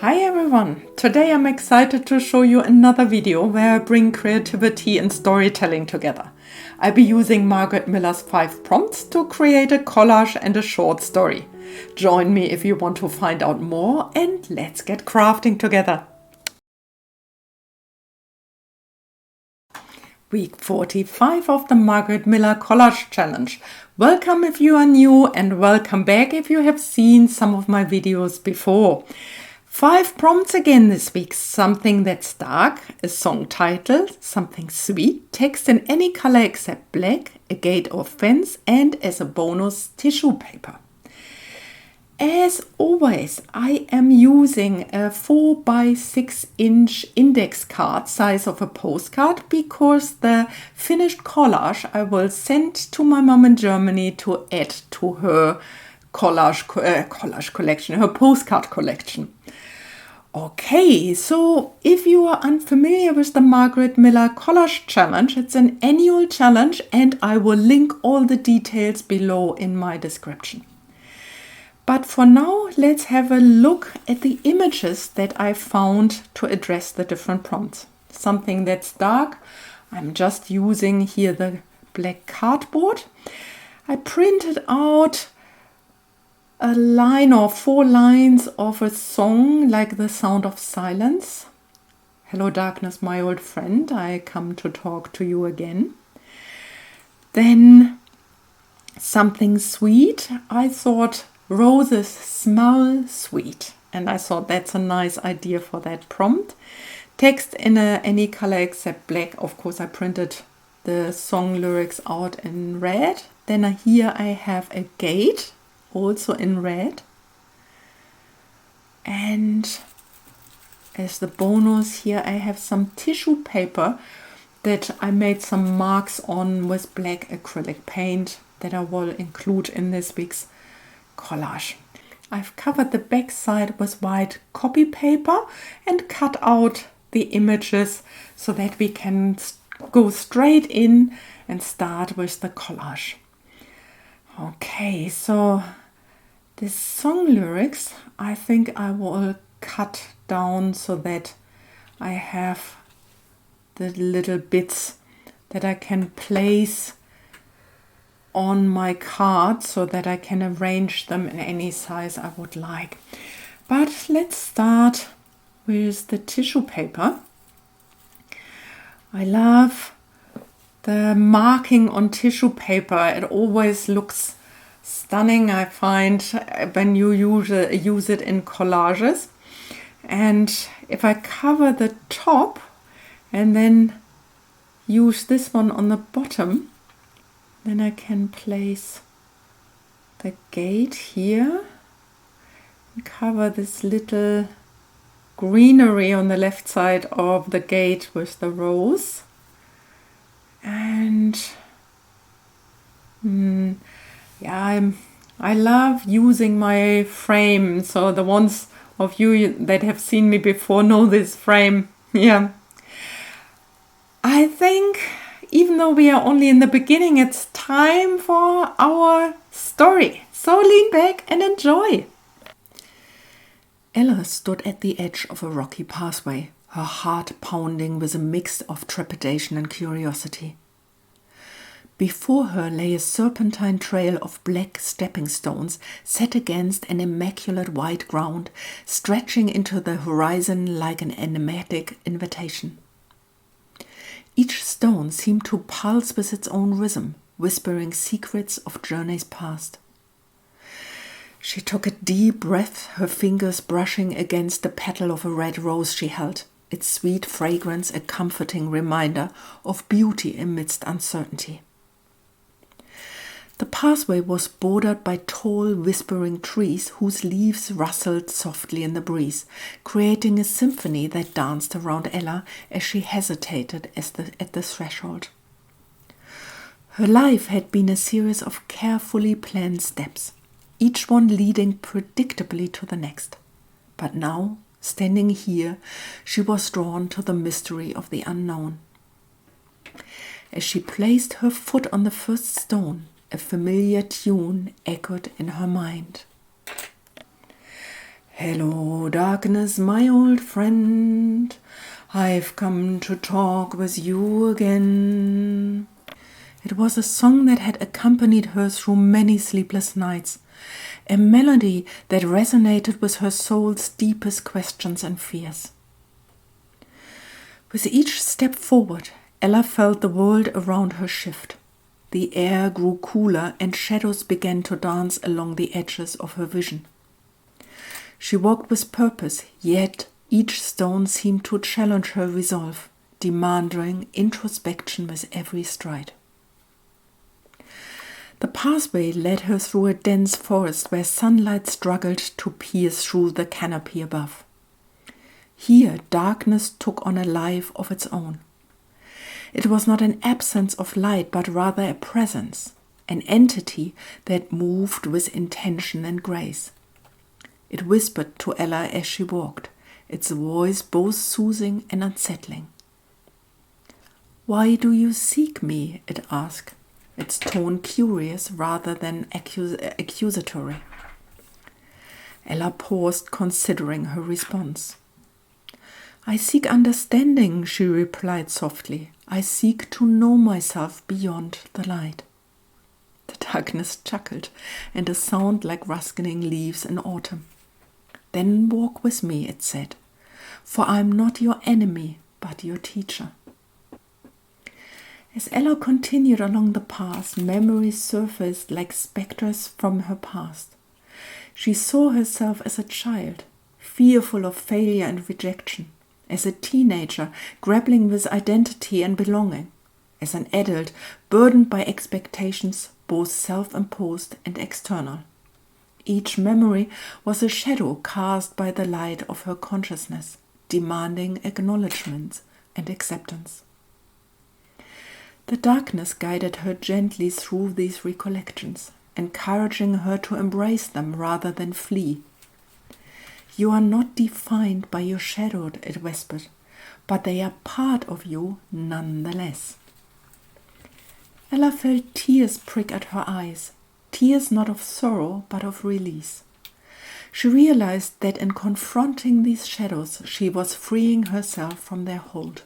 Hi everyone! Today I'm excited to show you another video where I bring creativity and storytelling together. I'll be using Margarete Miller's 5 prompts to create a collage and a short story. Join me if you want to find out more, and let's get crafting together! Week 45 of the Margarete Miller Collage Challenge. Welcome if you are new and welcome back if you have seen some of my videos before. 5 prompts again this week. Something that's dark, a song title, something sweet, text in any color except black, a gate or fence, and as a bonus, tissue paper. As always, I am using a 4 by 6 inch index card size of a postcard because the finished collage I will send to my mom in Germany to add to her collage collection, her postcard collection. Okay, so if you are unfamiliar with the Margarete Miller Collage Challenge, it's an annual challenge and I will link all the details below in my description. But for now, let's have a look at the images that I found to address the different prompts. Something that's dark, I'm just using here the black cardboard. I printed out a line or 4 lines of a song like The Sound of Silence. Hello darkness, my old friend, I come to talk to you again. Then something sweet. I thought roses smell sweet, and I thought that's a nice idea for that prompt. Text in any color except black. Of course, I printed the song lyrics out in red. Then here I have a gate, also in red. And as the bonus here, I have some tissue paper that I made some marks on with black acrylic paint that I will include in this week's collage. I've covered the back side with white copy paper and cut out the images so that we can go straight in and start with the collage. Okay, so the song lyrics, I think I will cut down so that I have the little bits that I can place on my card so that I can arrange them in any size I would like. But let's start with the tissue paper. I love the marking on tissue paper. It always looks stunning, I find, when you use it in collages. And if I cover the top and then use this one on the bottom, then I can place the gate here and cover this little greenery on the left side of the gate with the rose. And I love using my frame. So the ones of you that have seen me before know this frame. Yeah. I think even though we are only in the beginning, it's time for our story. So lean back and enjoy. Ella stood at the edge of a rocky pathway, her heart pounding with a mix of trepidation and curiosity. Before her lay a serpentine trail of black stepping stones set against an immaculate white ground, stretching into the horizon like an enigmatic invitation. Each stone seemed to pulse with its own rhythm, whispering secrets of journeys past. She took a deep breath, her fingers brushing against the petal of a red rose she held, its sweet fragrance a comforting reminder of beauty amidst uncertainty. The pathway was bordered by tall, whispering trees whose leaves rustled softly in the breeze, creating a symphony that danced around Ella as she hesitated at the threshold. Her life had been a series of carefully planned steps, each one leading predictably to the next. But now, standing here, she was drawn to the mystery of the unknown. As she placed her foot on the first stone, a familiar tune echoed in her mind. Hello, darkness, my old friend. I've come to talk with you again. It was a song that had accompanied her through many sleepless nights, a melody that resonated with her soul's deepest questions and fears. With each step forward, Ella felt the world around her shift. The air grew cooler and shadows began to dance along the edges of her vision. She walked with purpose, yet each stone seemed to challenge her resolve, demanding introspection with every stride. The pathway led her through a dense forest where sunlight struggled to pierce through the canopy above. Here, darkness took on a life of its own. It was not an absence of light, but rather a presence, an entity that moved with intention and grace. It whispered to Ella as she walked, its voice both soothing and unsettling. "Why do you seek me?" it asked, its tone curious rather than accusatory. Ella paused, considering her response. "I seek understanding," she replied softly. "I seek to know myself beyond the light." The darkness chuckled, and a sound like rustling leaves in autumn. "Then walk with me," it said, "for I am not your enemy, but your teacher." As Ella continued along the path, memories surfaced like specters from her past. She saw herself as a child, fearful of failure and rejection, as a teenager grappling with identity and belonging, as an adult burdened by expectations both self-imposed and external. Each memory was a shadow cast by the light of her consciousness, demanding acknowledgement and acceptance. The darkness guided her gently through these recollections, encouraging her to embrace them rather than flee. "You are not defined by your shadow," it whispered, "but they are part of you nonetheless." Ella felt tears prick at her eyes, tears not of sorrow but of release. She realized that in confronting these shadows, she was freeing herself from their hold.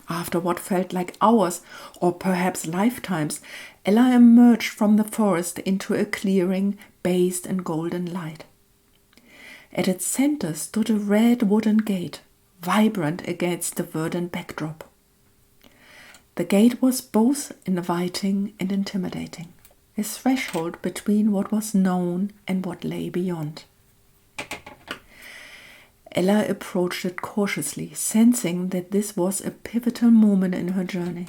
After what felt like hours, or perhaps lifetimes, Ella emerged from the forest into a clearing bathed in golden light. At its center stood a red wooden gate, vibrant against the verdant backdrop. The gate was both inviting and intimidating, a threshold between what was known and what lay beyond. Ella approached it cautiously, sensing that this was a pivotal moment in her journey.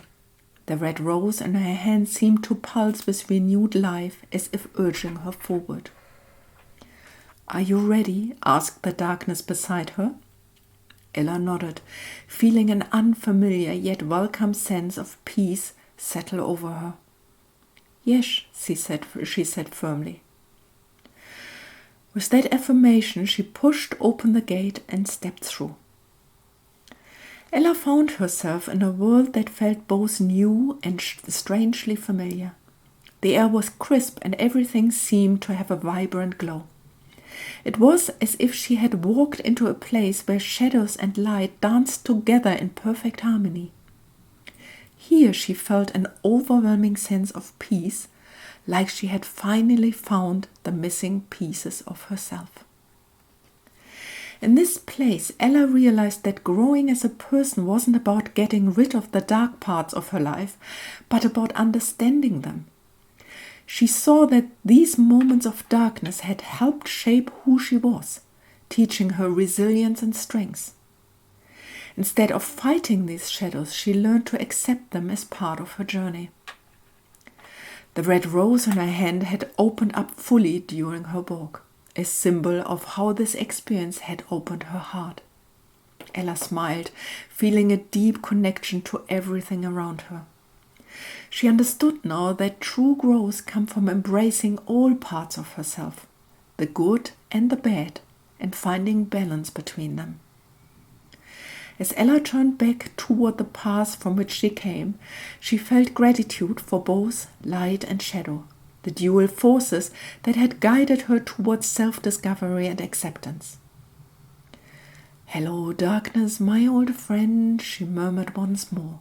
The red rose in her hand seemed to pulse with renewed life, as if urging her forward. "Are you ready?" asked the darkness beside her. Ella nodded, feeling an unfamiliar yet welcome sense of peace settle over her. "Yes," she said firmly. With that affirmation, she pushed open the gate and stepped through. Ella found herself in a world that felt both new and strangely familiar. The air was crisp and everything seemed to have a vibrant glow. It was as if she had walked into a place where shadows and light danced together in perfect harmony. Here she felt an overwhelming sense of peace, like she had finally found the missing pieces of herself. In this place, Ella realized that growing as a person wasn't about getting rid of the dark parts of her life, but about understanding them. She saw that these moments of darkness had helped shape who she was, teaching her resilience and strength. Instead of fighting these shadows, she learned to accept them as part of her journey. The red rose in her hand had opened up fully during her walk, a symbol of how this experience had opened her heart. Ella smiled, feeling a deep connection to everything around her. She understood now that true growth comes from embracing all parts of herself, the good and the bad, and finding balance between them. As Ella turned back toward the path from which she came, she felt gratitude for both light and shadow, the dual forces that had guided her towards self-discovery and acceptance. "Hello, darkness, my old friend," she murmured once more,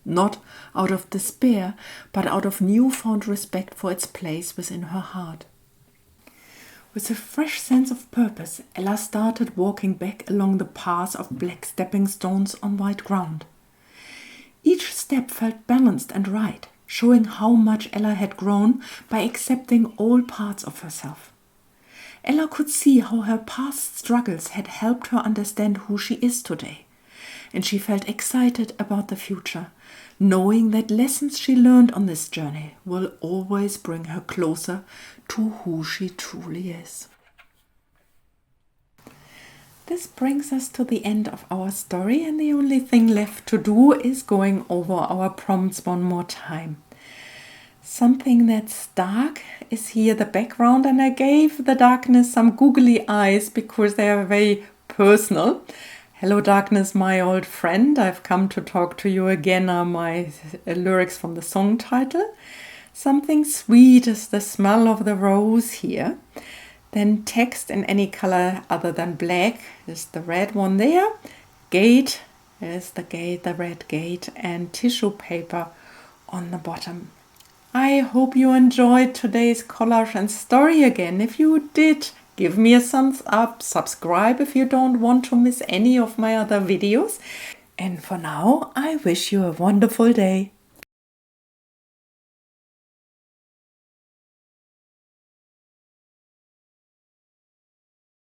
not out of despair, but out of newfound respect for its place within her heart. With a fresh sense of purpose, Ella started walking back along the path of black stepping stones on white ground. Each step felt balanced and right, showing how much Ella had grown by accepting all parts of herself. Ella could see how her past struggles had helped her understand who she is today, and she felt excited about the future, knowing that lessons she learned on this journey will always bring her closer to who she truly is. This brings us to the end of our story, and the only thing left to do is going over our prompts one more time. Something that's dark is here the background, and I gave the darkness some googly eyes because they are very personal. "Hello darkness, my old friend. I've come to talk to you again" are my lyrics from the song title. "Something sweet is the smell of the rose" here. Then text in any color other than black is the red one there. Gate is the gate, the red gate, and tissue paper on the bottom. I hope you enjoyed today's collage and story again. If you did, give me a thumbs up, subscribe if you don't want to miss any of my other videos. And for now, I wish you a wonderful day.